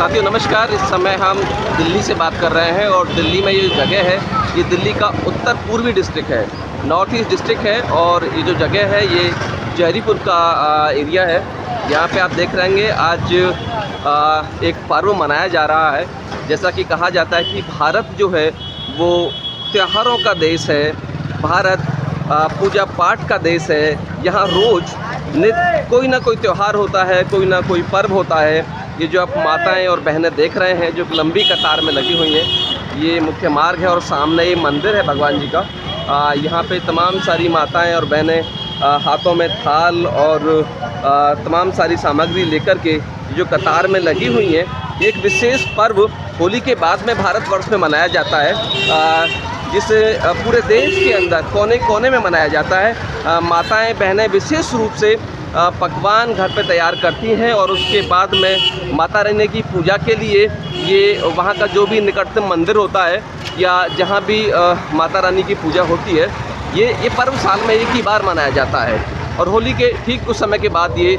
साथियों नमस्कार। इस समय हम दिल्ली से बात कर रहे हैं और दिल्ली में ये जगह है, ये दिल्ली का उत्तर पूर्वी डिस्ट्रिक्ट है, नॉर्थ ईस्ट डिस्ट्रिक्ट है। और ये जो जगह है ये जहरीपुर का एरिया है। यहाँ पे आप देख रहेंगे आज एक पर्व मनाया जा रहा है। जैसा कि कहा जाता है कि भारत जो है वो त्योहारों का देश है, भारत पूजा पाठ का देश है। यहाँ रोज़ नित्य कोई ना कोई त्यौहार होता है, कोई ना कोई पर्व होता है। ये जो आप माताएं और बहनें देख रहे हैं जो लंबी कतार में लगी हुई हैं, ये मुख्य मार्ग है और सामने ये मंदिर है भगवान जी का। यहाँ पे तमाम सारी माताएं और बहनें हाथों में थाल और तमाम सारी सामग्री लेकर के जो कतार में लगी हुई हैं। एक विशेष पर्व होली के बाद में भारतवर्ष में मनाया जाता है, जिसे पूरे देश के अंदर कोने कोने में मनाया जाता है। माताएं बहनें विशेष रूप से पकवान घर पे तैयार करती हैं और उसके बाद में माता रानी की पूजा के लिए ये वहाँ का जो भी निकटतम मंदिर होता है या जहाँ भी माता रानी की पूजा होती है, ये पर्व साल में एक ही बार मनाया जाता है। और होली के ठीक कुछ समय के बाद ये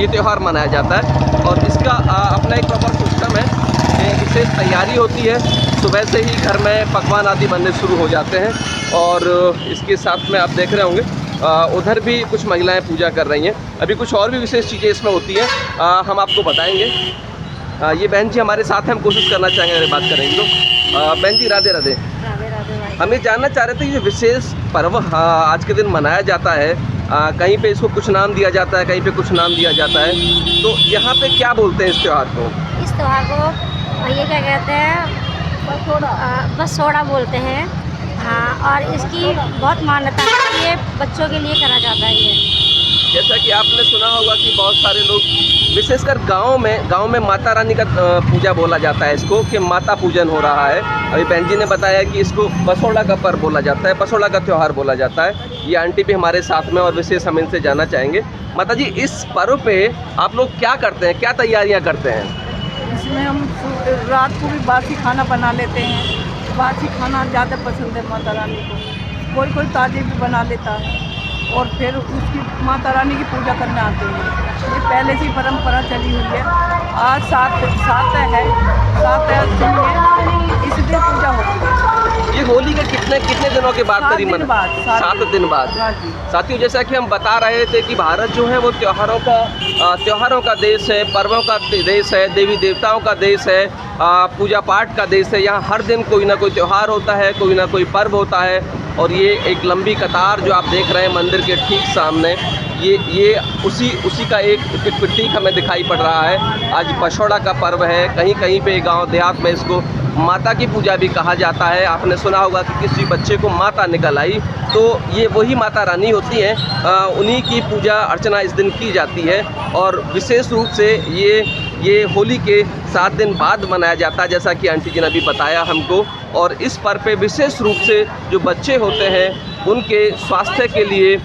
त्यौहार मनाया जाता है। और इसका अपना एक प्रॉपर सिस्टम है, विशेष तैयारी होती है। सुबह से ही घर में पकवान आदि बनने शुरू हो जाते हैं। और इसके साथ में आप देख रहे होंगे उधर भी कुछ महिलाएं पूजा कर रही हैं। अभी कुछ और भी विशेष चीज़ें इसमें होती हैं, हम आपको बताएंगे। ये बहन जी हमारे साथ हैं, हम कोशिश करना चाहेंगे अगर बात करेंगे तो। बहन जी राधे राधे। हम ये जानना चाह रहे थे, ये विशेष पर्व आज के दिन मनाया जाता है, कहीं पे इसको कुछ नाम दिया जाता है, कहीं पे कुछ नाम दिया जाता है, तो यहाँ पे क्या बोलते हैं इस त्यौहार को? इस त्यौहार को ये क्या कहते हैं, बसोड़ा बोलते हैं। हाँ, और इसकी बहुत मान्यता है, ये बच्चों के लिए करा जाता है। ये जैसा कि आपने सुना होगा कि बहुत सारे लोग विशेषकर गांव में माता रानी का पूजा बोला जाता है इसको, कि माता पूजन हो रहा है। अभी बहन जी ने बताया कि इसको बसोड़ा का पर्व बोला जाता है, बसोड़ा का त्यौहार बोला जाता है। ये आंटी भी हमारे साथ में और विशेष हम इनसे जानना चाहेंगे। माता जी, इस पर्व पे आप लोग क्या करते हैं, क्या तैयारियाँ करते हैं? इसमें हम रात को भी बासी खाना बना लेते हैं। बासी खाना ज़्यादा पसंद है माता रानी को, कोई ताज़े भी बना लेता है। और फिर उसकी माता रानी की पूजा करने आते हैं। ये पहले से ही परंपरा चली हुई है। आज सात है, इस दिन पूजा होती है। ये होली के कितने दिनों के बाद करीबन? 7 दिन बाद। साथियों, जैसा कि हम बता रहे थे कि भारत जो है वो त्योहारों का देश है, पर्वों का देश है, देवी देवताओं का देश है, पूजा पाठ का देश है। यहाँ हर दिन कोई ना कोई त्यौहार होता है, कोई ना कोई पर्व होता है। और ये एक लंबी कतार जो आप देख रहे हैं मंदिर के ठीक सामने, ये उसी का एक प्रतीक हमें दिखाई पड़ रहा है। आज बसोड़ा का पर्व है। कहीं कहीं पे गांव देहात में इसको माता की पूजा भी कहा जाता है। आपने सुना होगा कि किसी बच्चे को माता निकल आई, तो ये वही माता रानी होती हैं, उन्हीं की पूजा अर्चना इस दिन की जाती है। और विशेष रूप से ये होली के 7 दिन बाद मनाया जाता है, जैसा कि आंटी जी ने अभी बताया हमको। और इस पर्व पे विशेष रूप से जो बच्चे होते हैं उनके स्वास्थ्य के लिए,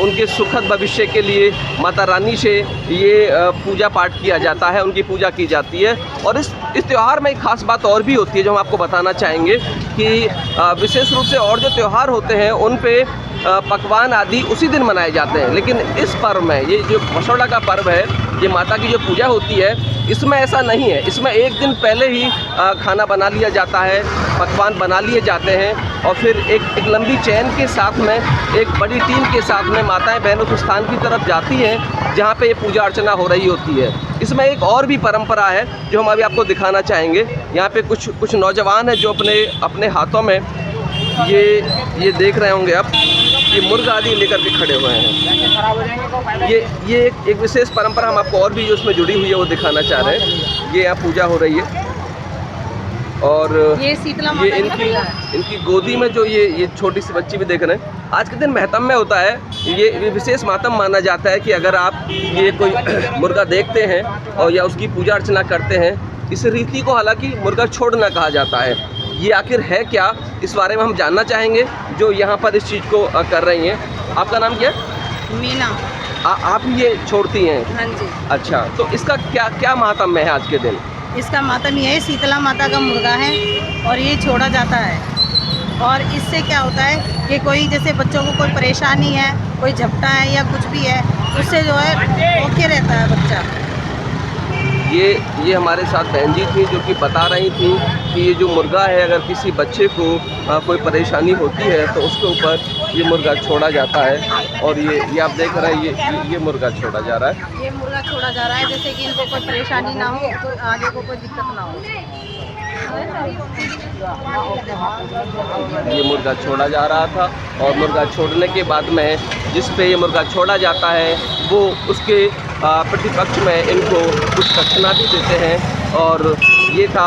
उनके सुखद भविष्य के लिए माता रानी से ये पूजा पाठ किया जाता है, उनकी पूजा की जाती है। और इस त्यौहार में एक ख़ास बात और भी होती है जो हम आपको बताना चाहेंगे कि विशेष रूप से और जो त्यौहार होते हैं उन पे पकवान आदि उसी दिन मनाए जाते हैं, लेकिन इस पर्व में, ये जो बसोड़ा का पर्व है, ये माता की जो पूजा होती है, इसमें ऐसा नहीं है। इसमें एक दिन पहले ही खाना बना लिया जाता है, पकवान बना लिए जाते हैं और फिर एक लंबी चैन के साथ में, एक बड़ी टीम के साथ में माताएं बहन उस स्थान की तरफ जाती हैं जहाँ पे ये पूजा अर्चना हो रही होती है। इसमें एक और भी परंपरा है जो हम अभी आपको दिखाना चाहेंगे। यहाँ पे कुछ नौजवान हैं जो अपने हाथों में ये देख रहे होंगे आप, ये मुर्गा आदि लेकर के खड़े हुए हैं। ये एक विशेष परंपरा हम आपको और भी जो उसमें जुड़ी हुई है वो दिखाना चाह रहे हैं। ये यहाँ पूजा हो रही है और ये शीतला ये इनकी गोदी में जो ये छोटी सी बच्ची भी देख रहे हैं। आज के दिन महतम में होता है, ये विशेष मातम माना जाता है कि अगर आप ये कोई मुर्गा देखते हैं और या उसकी पूजा अर्चना करते हैं, इस रीति को हालांकि मुर्गा छोड़ना कहा जाता है। ये आखिर है क्या, इस बारे में हम जानना चाहेंगे जो यहाँ पर इस चीज़ को कर रही हैं। आपका नाम क्या है? मीना। आप ये छोड़ती हैं? हाँ जी। अच्छा, तो इसका क्या महात्म्य है आज के दिन? इसका मातम ये है, शीतला माता का मुर्गा है और ये छोड़ा जाता है। और इससे क्या होता है कि कोई जैसे बच्चों को कोई परेशानी है, कोई झपटा है या कुछ भी है, उससे जो है ओके रहता है बच्चा। ये हमारे साथ बहन जी थी जो कि बता रही थी कि ये जो मुर्गा है, अगर किसी बच्चे को कोई परेशानी होती है तो उसके ऊपर ये मुर्गा छोड़ा जाता है। और ये आप देख रहे हैं, ये मुर्गा छोड़ा जा रहा है। ये मुर्गा छोड़ा जा रहा है जैसे कि इनको कोई परेशानी ना हो, तो आगे को कोई दिक्कत ना हो। ये मुर्गा छोड़ा जा रहा था और मुर्गा छोड़ने के बाद में जिस पे ये मुर्गा छोड़ा जाता है वो उसके प्रतिपक्ष में इनको कुछ दक्षिणा भी देते हैं। और ये था